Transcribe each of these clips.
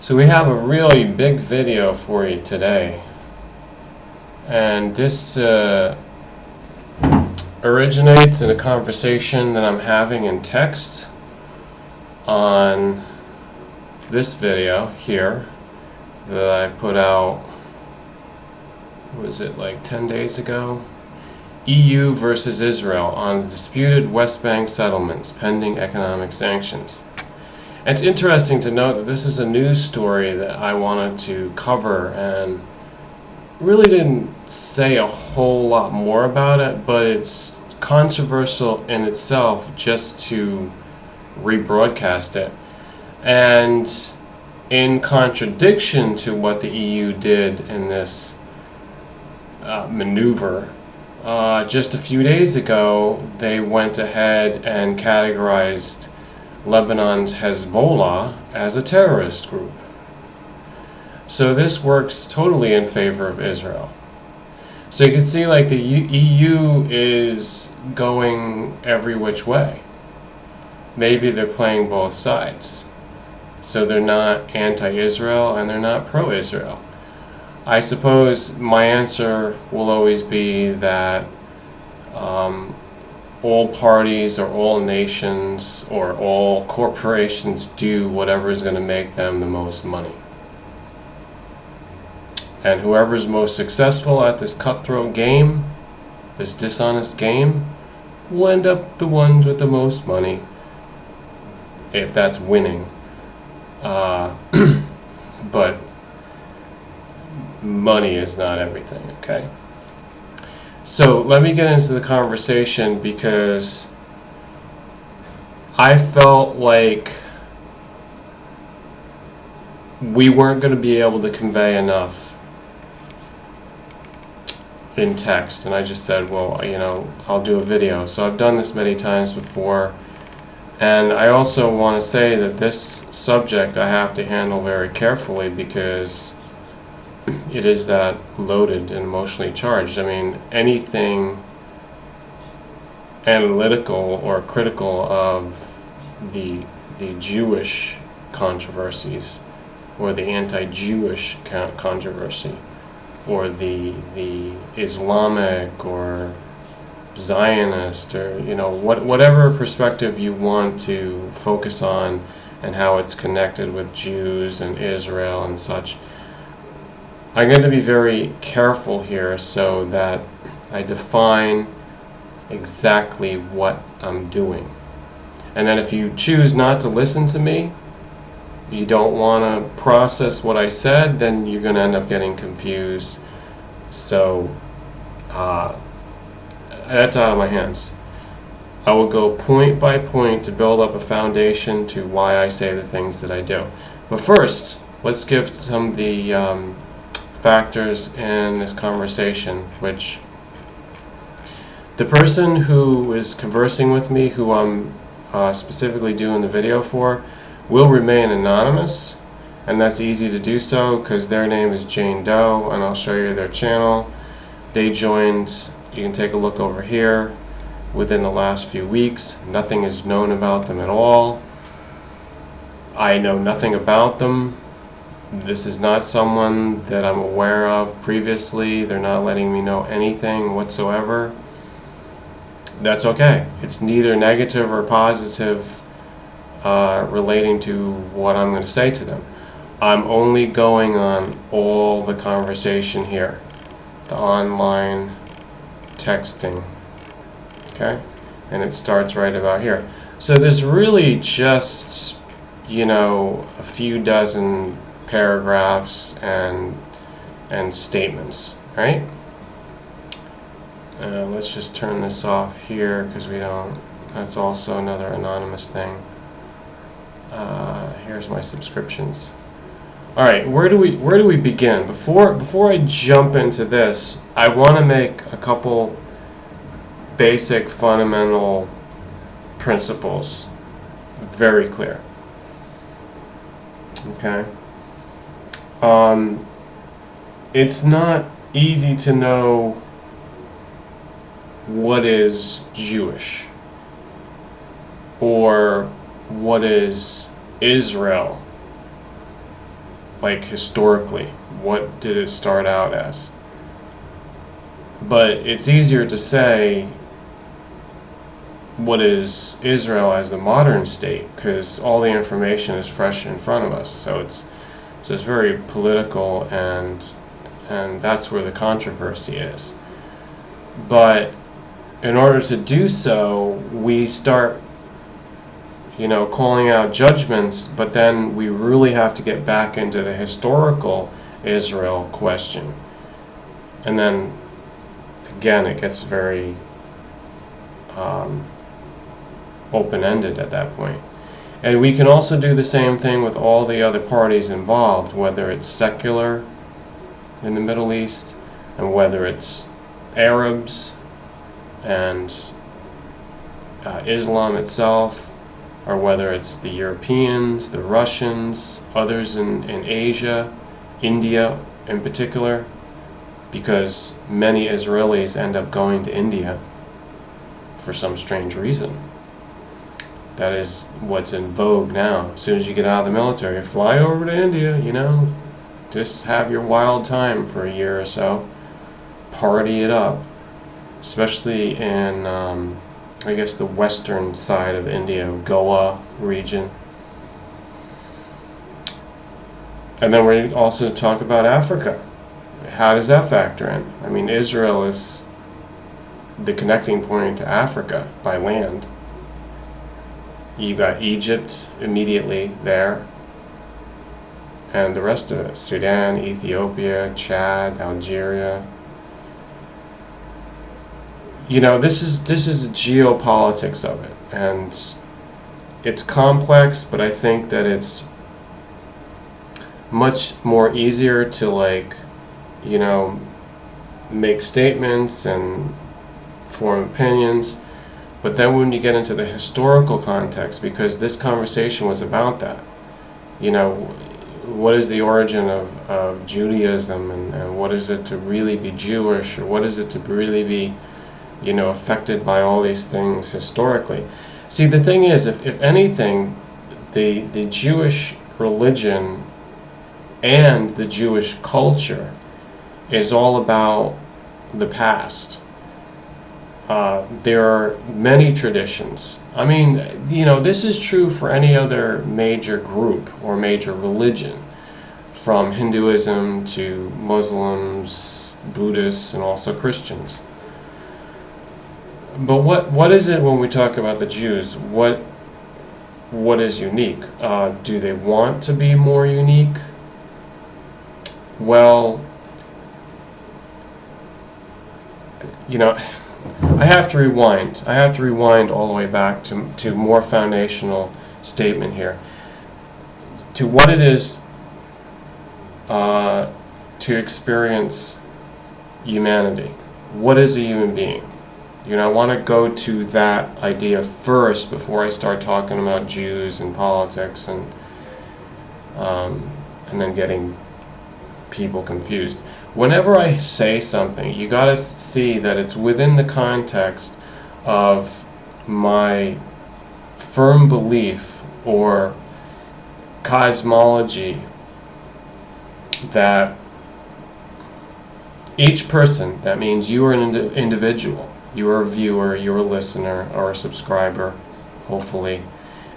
So we have a really big video for you today, and this originates in a conversation that I'm having in text on this video here that I put out, was it like 10 days ago? EU versus Israel on the disputed West Bank settlements pending economic sanctions. And it's interesting to note that this is a news story that I wanted to cover and really didn't say a whole lot more about it, but it's controversial in itself just to rebroadcast it. And in contradiction to what the EU did in this maneuver, just a few days ago they went ahead and categorized Lebanon's Hezbollah as a terrorist group. So this works totally in favor of Israel. So you can see like the EU is going every which way. Maybe they're playing both sides. So they're not anti-Israel and they're not pro-Israel. I suppose my answer will always be that all parties or all nations or all corporations do whatever is going to make them the most money. And whoever is most successful at this cutthroat game, this dishonest game, will end up the ones with the most money, if that's winning. But money is not everything, okay? So let me get into the conversation because I felt like we weren't going to be able to convey enough in text, and I just said, well, I'll do a video. So I've done this many times before, and I also want to say that this subject I have to handle very carefully because it is that loaded and emotionally charged. I mean, anything analytical or critical of the Jewish controversies or the anti-Jewish controversy or the Islamic or Zionist or whatever perspective you want to focus on and how it's connected with Jews and Israel and such. I'm going to be very careful here so that I define exactly what I'm doing. And then if you choose not to listen to me, you don't want to process what I said, then you're going to end up getting confused. So that's out of my hands. I will go point by point to build up a foundation to why I say the things that I do. But first, let's give some of the factors in this conversation, which the person who is conversing with me, who I'm specifically doing the video for, will remain anonymous, and that's easy to do so because their name is Jane Doe, and I'll show you their channel. They joined, you can take a look over here, within the last few weeks. Nothing is known about them at all. I know nothing about them. This is not someone that I'm aware of previously. They're not letting me know anything whatsoever. That's okay. It's neither negative or positive relating to what I'm going to say to them. I'm only going on all the conversation here, the online texting, okay? And it starts right about here. So there's really just, a few dozen paragraphs and statements, right? Let's just turn this off here because that's also another anonymous thing. Here's my subscriptions. All right, where do we begin? Before I jump into this, I want to make a couple basic fundamental principles very clear. Okay. It's not easy to know what is Jewish or what is Israel like historically, what did it start out as? But it's easier to say what is Israel as the modern state, because all the information is fresh in front of us. So it's very political, and that's where the controversy is. But in order to do so, we start, calling out judgments, but then we really have to get back into the historical Israel question. And then, again, it gets very open-ended at that point. And we can also do the same thing with all the other parties involved, whether it's secular in the Middle East, and whether it's Arabs and Islam itself, or whether it's the Europeans, the Russians, others in Asia, India in particular, because many Israelis end up going to India for some strange reason. That is what's in vogue now. As soon as you get out of the military, fly over to India, just have your wild time for a year or so, party it up, especially in I guess the western side of India, Goa region. And then we also talk about Africa. How does that factor in? I mean, Israel is the connecting point to Africa by land. You got Egypt immediately there, and the rest of it: Sudan, Ethiopia, Chad, Algeria. This is the geopolitics of it, and it's complex, but I think that it's much more easier to make statements and form opinions. But then when you get into the historical context, because this conversation was about that, what is the origin of Judaism, and what is it to really be Jewish, or what is it to really be affected by all these things historically. See, the thing is, if anything, the Jewish religion and the Jewish culture is all about the past. There are many traditions. I mean, this is true for any other major group or major religion, from Hinduism to Muslims, Buddhists, and also Christians. But what is it when we talk about the Jews? What is unique? Do they want to be more unique? Well, I have to rewind. I have to rewind all the way back to more foundational statement here. To what it is to experience humanity. What is a human being? I want to go to that idea first before I start talking about Jews and politics and then getting people confused. Whenever I say something, you got to see that it's within the context of my firm belief or cosmology that each person, that means you are an individual, you are a viewer, you're a listener, or a subscriber, hopefully.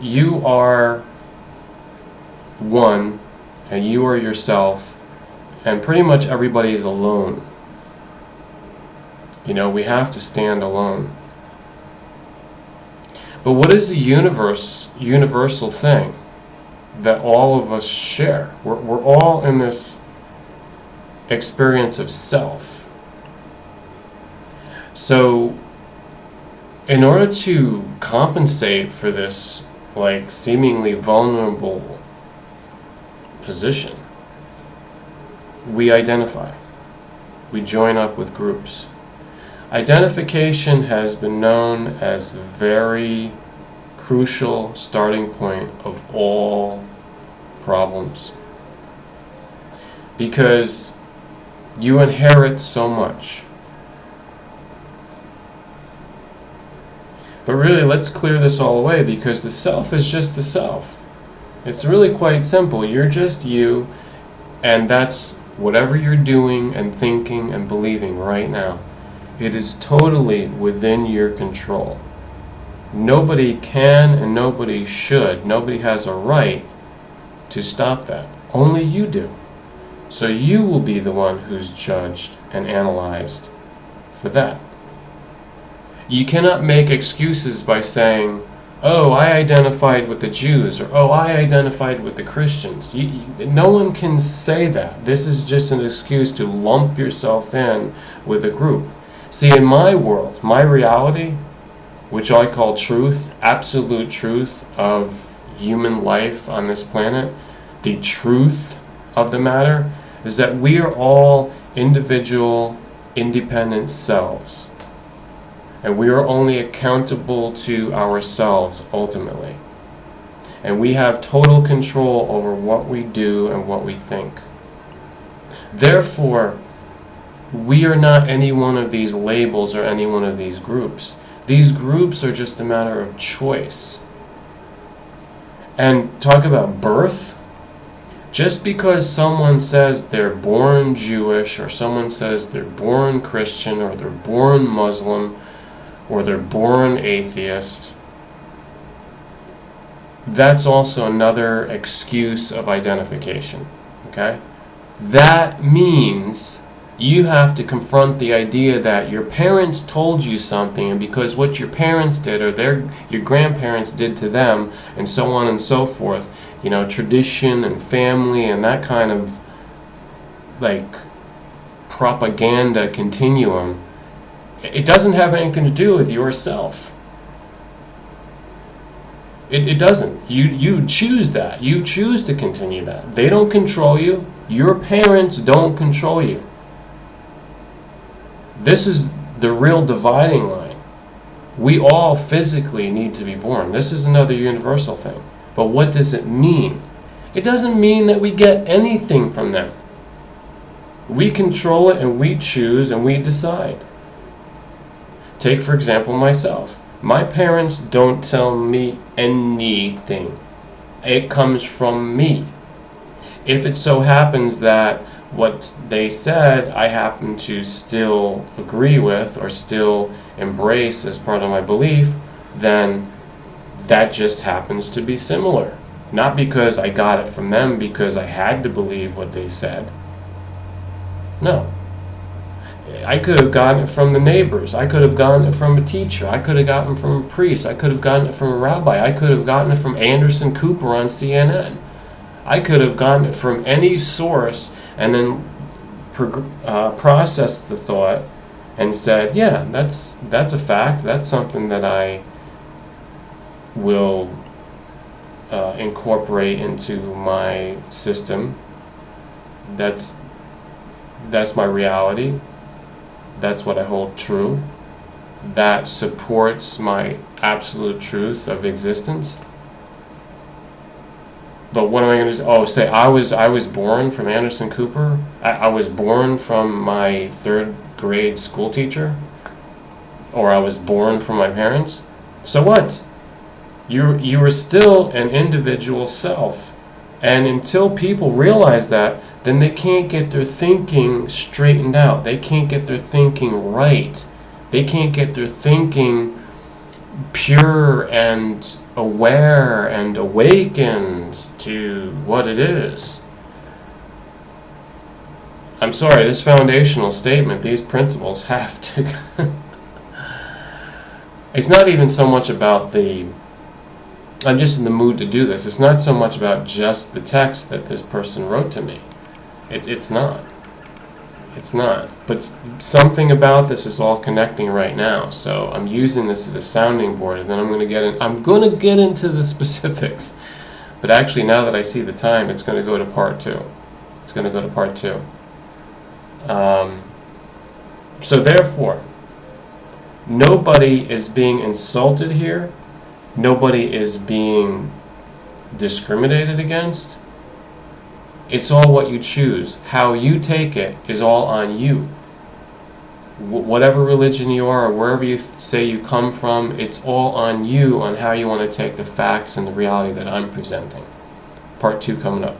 You are one, and you are yourself, and pretty much everybody is alone. We have to stand alone. But what is the universal thing that all of us share? We're all in this experience of self. So in order to compensate for this seemingly vulnerable position, we identify. We join up with groups. Identification has been known as the very crucial starting point of all problems, because you inherit so much. But really, let's clear this all away, because the self is just the self. It's really quite simple. You're just you, And that's whatever you're doing and thinking and believing right now. It is totally within your control. Nobody can and nobody should. Nobody has a right to stop that. Only you do. So you will be the one who's judged and analyzed for that. You cannot make excuses by saying, oh, I identified with the Jews, or oh, I identified with the Christians. No one can say that. This is just an excuse to lump yourself in with a group. See, in my world, my reality, which I call truth, absolute truth of human life on this planet, the truth of the matter is that we are all individual, independent selves. And we are only accountable to ourselves ultimately. And we have total control over what we do and what we think. Therefore, we are not any one of these labels or any one of these groups. These groups are just a matter of choice. And talk about birth. Just because someone says they're born Jewish, or someone says they're born Christian, or they're born Muslim, or they're born atheist, that's also another excuse of identification. Okay? That means you have to confront the idea that your parents told you something, and because what your parents did or your grandparents did to them, and so on and so forth, tradition and family and that kind of like propaganda continuum, it doesn't have anything to do with yourself. It doesn't. You choose that. You choose to continue that. They don't control you. Your parents don't control you. This is the real dividing line. We all physically need to be born. This is another universal thing. But what does it mean? It doesn't mean that we get anything from them. We control it and we choose and we decide. Take, for example, myself. My parents don't tell me anything. It comes from me. If it so happens that what they said I happen to still agree with or still embrace as part of my belief, then that just happens to be similar. Not because I got it from them because I had to believe what they said. No. I could have gotten it from the neighbors. I could have gotten it from a teacher. I could have gotten it from a priest. I could have gotten it from a rabbi. I could have gotten it from Anderson Cooper on CNN. I could have gotten it from any source and then processed the thought and said, yeah, that's a fact. That's something that I will incorporate into my system. That's my reality. That's what I hold true. That supports my absolute truth of existence. But what am I going to do? Oh, say I was born from Anderson Cooper? I was born from my third grade school teacher? Or I was born from my parents? So what? You are still an individual self. And until people realize that, then they can't get their thinking straightened out. They can't get their thinking right. They can't get their thinking pure and aware and awakened to what it is. I'm sorry, this foundational statement, these principles have to... It's not even so much about I'm just in the mood to do this. It's not so much about just the text that this person wrote to me. It's not. It's not. But something about this is all connecting right now. So I'm using this as a sounding board, and then I'm going to get into the specifics. But actually, now that I see the time, it's going to go to part 2. It's going to go to part 2. So therefore, nobody is being insulted here. Nobody is being discriminated against. It's all what you choose. How you take it is all on you. Whatever religion you are or wherever you say you come from, it's all on you on how you want to take the facts and the reality that I'm presenting. Part 2 coming up.